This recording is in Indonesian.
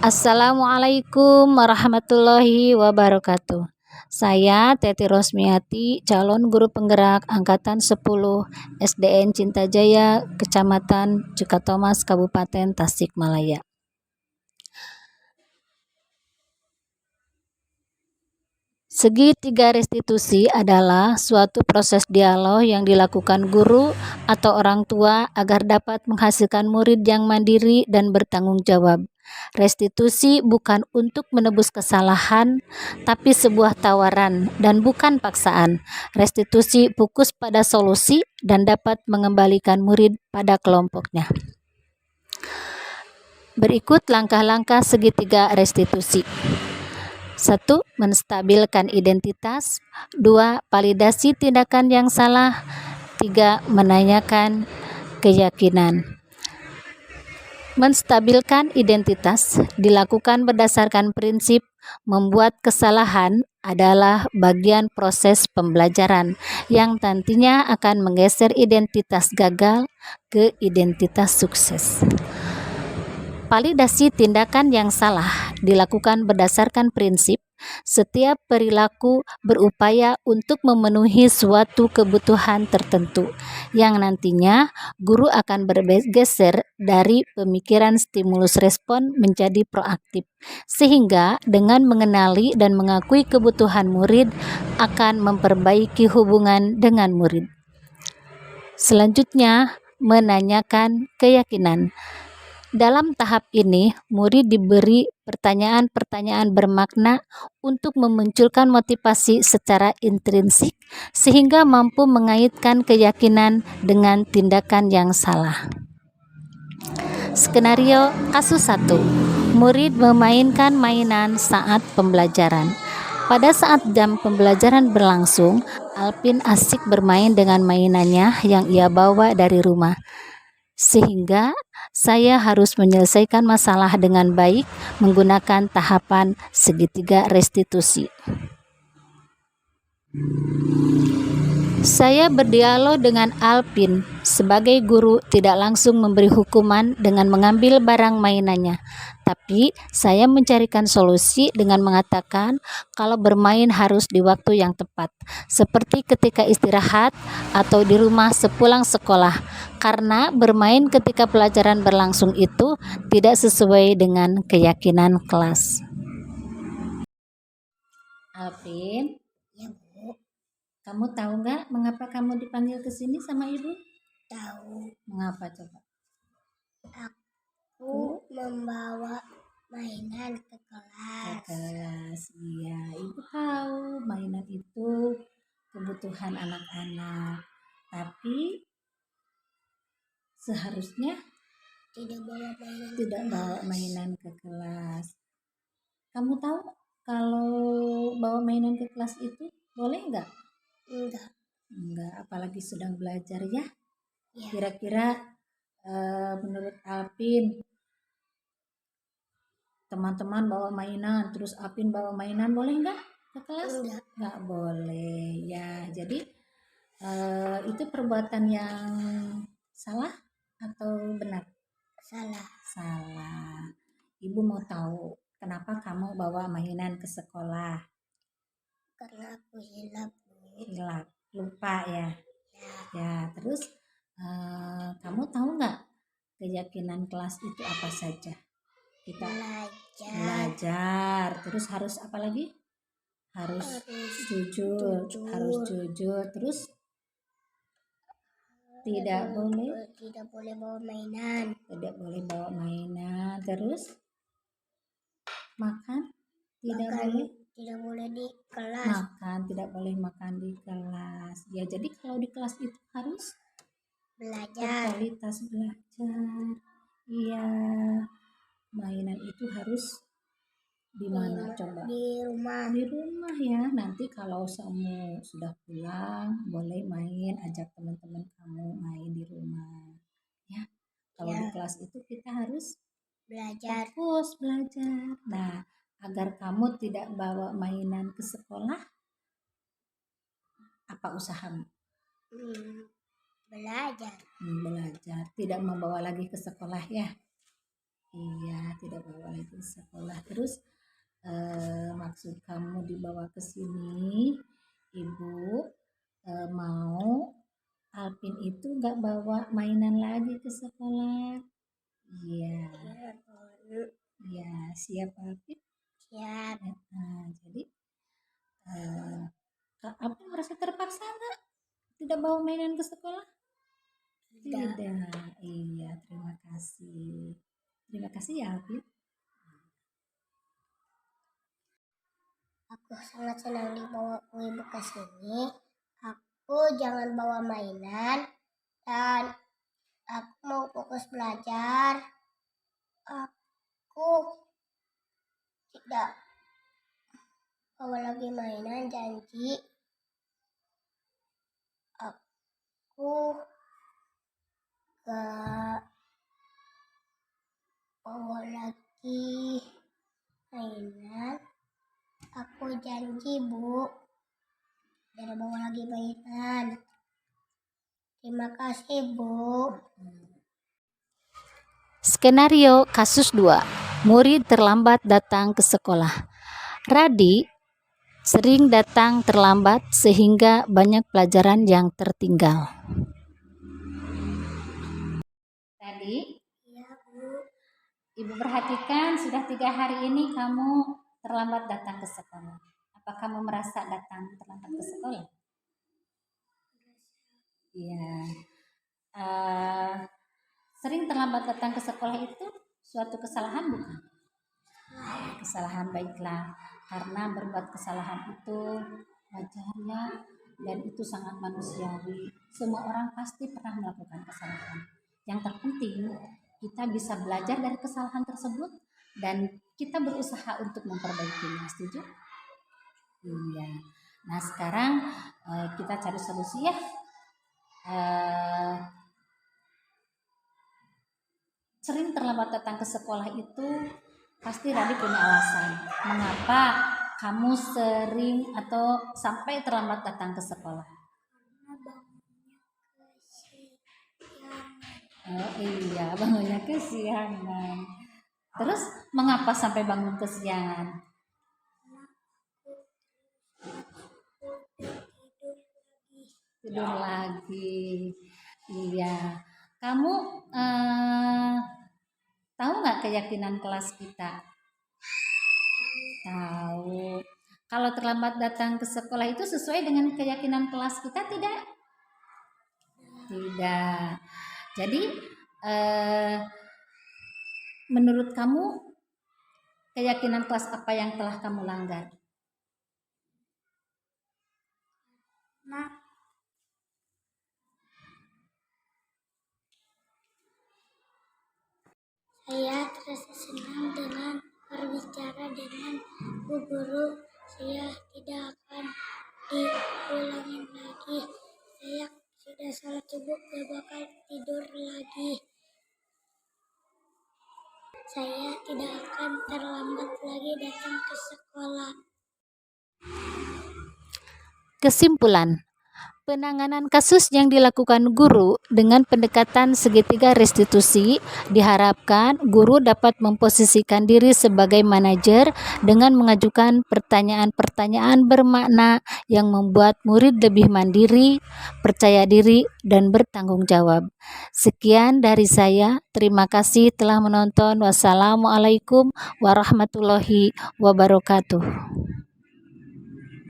Assalamualaikum warahmatullahi wabarakatuh. Saya Teti Rosmiati, calon guru penggerak angkatan 10 SDN Cintajaya, Kecamatan Cikatomas, Kabupaten Tasikmalaya. Segitiga restitusi adalah suatu proses dialog yang dilakukan guru atau orang tua agar dapat menghasilkan murid yang mandiri dan bertanggung jawab. Restitusi bukan untuk menebus kesalahan, tapi sebuah tawaran dan bukan paksaan. Restitusi fokus pada solusi dan dapat mengembalikan murid pada kelompoknya. Berikut langkah-langkah segitiga restitusi. 1. Menstabilkan identitas. 2. Validasi tindakan yang salah. 3. Menanyakan keyakinan. Menstabilkan identitas dilakukan berdasarkan prinsip membuat kesalahan adalah bagian proses pembelajaran yang nantinya akan menggeser identitas gagal ke identitas sukses. Validasi tindakan yang salah dilakukan berdasarkan prinsip setiap perilaku berupaya untuk memenuhi suatu kebutuhan tertentu yang nantinya guru akan bergeser dari pemikiran stimulus respon menjadi proaktif, sehingga dengan mengenali dan mengakui kebutuhan murid akan memperbaiki hubungan dengan murid. Selanjutnya, menanyakan keyakinan. Dalam tahap ini, murid diberi pertanyaan-pertanyaan bermakna untuk memunculkan motivasi secara intrinsik sehingga mampu mengaitkan keyakinan dengan tindakan yang salah. Skenario kasus 1. Murid memainkan mainan saat pembelajaran. Pada saat jam pembelajaran berlangsung, Alpin asik bermain dengan mainannya yang ia bawa dari rumah. Sehingga saya harus menyelesaikan masalah dengan baik menggunakan tahapan segitiga restitusi. Saya berdialog dengan Alpin sebagai guru, tidak langsung memberi hukuman dengan mengambil barang mainannya, tapi saya mencarikan solusi dengan mengatakan kalau bermain harus di waktu yang tepat, seperti ketika istirahat atau di rumah sepulang sekolah, karena bermain ketika pelajaran berlangsung itu tidak sesuai dengan keyakinan kelas. Alvin, ya Bu, kamu tahu nggak mengapa kamu dipanggil ke sini sama ibu? tahu. Mengapa coba? Aku membawa mainan ke kelas. Ke kelas, iya. Ibu tahu mainan itu kebutuhan anak-anak, tapi seharusnya Tidak bawa mainan ke kelas. Kamu tahu kalau bawa mainan ke kelas itu boleh nggak? Enggak, apalagi sedang belajar ya. Ya. Kira-kira menurut Alpin, teman-teman bawa mainan, terus Alpin bawa mainan, boleh nggak ke kelas? Nggak boleh ya. Jadi itu perbuatan yang salah atau benar? Salah. Ibu mau tahu kenapa kamu bawa mainan ke sekolah? Karena aku hilap, lupa ya. Ya, terus kamu tahu nggak keyakinan kelas itu apa saja? Kita belajar. Terus harus apa lagi? Harus jujur. Terus tidak boleh bawa mainan. Terus makan tidak boleh di kelas. Tidak boleh makan di kelas. Ya, jadi kalau di kelas itu harus berkualitas belajar. Iya. Mainan itu harus di mana coba? Di rumah ya. Nanti kalau kamu sudah pulang, boleh main, ajak teman-teman kamu main di rumah. Ya. Kalau di kelas itu kita harus fokus belajar. Nah, agar kamu tidak bawa mainan ke sekolah, apa usahamu? Belajar. Tidak membawa lagi ke sekolah ya. Iya, tidak bawa lagi ke sekolah. Terus maksud kamu dibawa ke sini, Ibu mau Alpin itu nggak bawa mainan lagi ke sekolah. Iya, Iya, Bu. iya, siap Alpin. Siap. Nah, jadi Kak Alpin merasa terpaksa nggak tidak bawa mainan ke sekolah? Tidak. Tidak. Iya, terima kasih. Terima kasih ya Alvin. Aku sangat senang dibawa ibu ke sini. Aku jangan bawa mainan dan aku mau fokus belajar. Aku tidak bawa lagi mainan, janji. Aku gak bawa lagi mainan. Aku janji, Bu. Tidak bawa lagi mainan. Terima kasih, Bu. Skenario kasus 2. Murid terlambat datang ke sekolah. Radi sering datang terlambat sehingga banyak pelajaran yang tertinggal. Tadi Iya, Bu. Ibu perhatikan sudah 3 hari ini kamu terlambat datang ke sekolah. Apa kamu merasa datang terlambat ke sekolah? Iya. Sering terlambat datang ke sekolah itu suatu kesalahan bukan? Kesalahan, baiklah, karena berbuat kesalahan itu wajar ya, dan itu sangat manusiawi. Semua orang pasti pernah melakukan kesalahan. Yang terpenting kita bisa belajar dari kesalahan tersebut dan kita berusaha untuk memperbaikinya. Setuju? Iya. Nah, sekarang kita cari solusi ya. Sering terlambat datang ke sekolah itu pasti Radi punya alasan. Mengapa kamu sering atau sampai terlambat datang ke sekolah? Karena bangunnya kesiangan. Oh iya, bangunnya kesiangan. Terus mengapa sampai bangun kesiangan? Tidur lagi. Iya. Kamu tahu nggak keyakinan kelas kita? Tahu. Kalau terlambat datang ke sekolah itu sesuai dengan keyakinan kelas kita tidak? Tidak. Jadi menurut kamu keyakinan kelas apa yang telah kamu langgar? Nah, saya terasa senang dengan berbicara dengan Bu Guru. Saya tidak akan diulangin lagi. Saya sudah salat subuh, gak bakal tidur lagi. Saya tidak akan terlambat lagi datang ke sekolah. Kesimpulan, penanganan kasus yang dilakukan guru dengan pendekatan segitiga restitusi diharapkan guru dapat memposisikan diri sebagai manajer dengan mengajukan pertanyaan-pertanyaan bermakna yang membuat murid lebih mandiri, percaya diri, dan bertanggung jawab. Sekian dari saya. Terima kasih telah menonton. Wassalamualaikum warahmatullahi wabarakatuh.